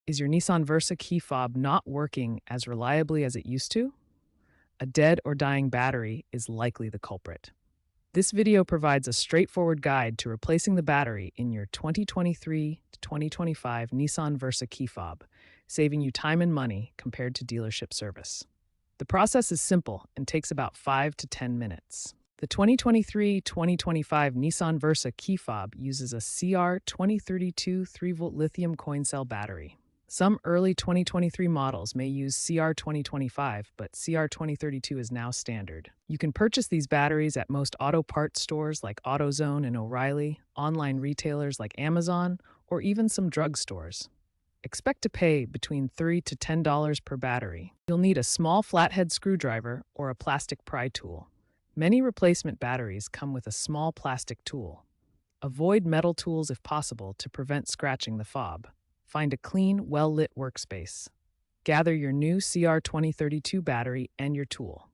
Is your Nissan Versa key fob not working as reliably as it used to? A dead or dying battery is likely the culprit. This video provides a straightforward guide to replacing the battery in your 2023 to 2025 Nissan Versa key fob, saving you time and money compared to dealership service. The process is simple and takes about 5 to 10 minutes. The 2023-2025 Nissan Versa key fob uses a CR2032 3-volt lithium coin cell battery. Some early 2023 models may use CR2025, but CR2032 is now standard. You can purchase these batteries at most auto parts stores like AutoZone and O'Reilly, online retailers like Amazon, or even some drugstores. Expect to pay between $3 to $10 per battery. You'll need a small flathead screwdriver or a plastic pry tool. Many replacement batteries come with a small plastic tool. Avoid metal tools if possible to prevent scratching the fob. Find a clean, well-lit workspace. Gather your new CR2032 battery and your tool.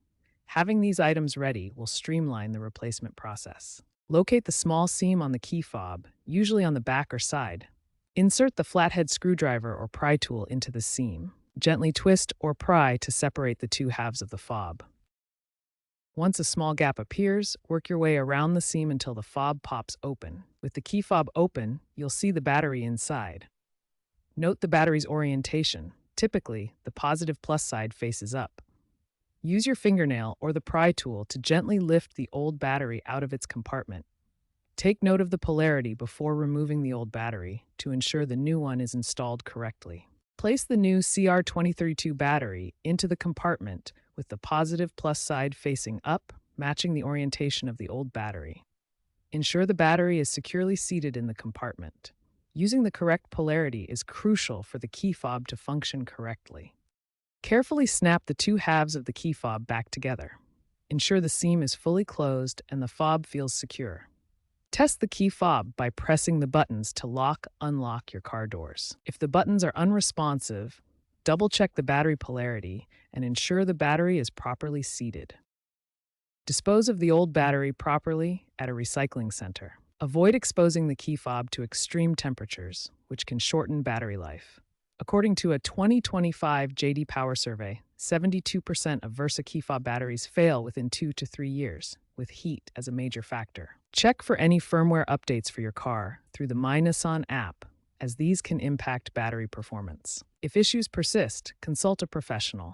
Having these items ready will streamline the replacement process. Locate the small seam on the key fob, usually on the back or side. Insert the flathead screwdriver or pry tool into the seam. Gently twist or pry to separate the two halves of the fob. Once a small gap appears, work your way around the seam until the fob pops open. With the key fob open, you'll see the battery inside. Note the battery's orientation. Typically, the positive plus side faces up. Use your fingernail or the pry tool to gently lift the old battery out of its compartment. Take note of the polarity before removing the old battery to ensure the new one is installed correctly. Place the new CR2032 battery into the compartment with the positive plus side facing up, matching the orientation of the old battery. Ensure the battery is securely seated in the compartment. Using the correct polarity is crucial for the key fob to function correctly. Carefully snap the two halves of the key fob back together. Ensure the seam is fully closed and the fob feels secure. Test the key fob by pressing the buttons to unlock your car doors. If the buttons are unresponsive, double-check the battery polarity and ensure the battery is properly seated. Dispose of the old battery properly at a recycling center. Avoid exposing the key fob to extreme temperatures, which can shorten battery life. According to a 2025 J.D. Power survey, 72% of Versa key fob batteries fail within 2 to 3 years, with heat as a major factor. Check for any firmware updates for your car through the My Nissan app, as these can impact battery performance. If issues persist, consult a professional.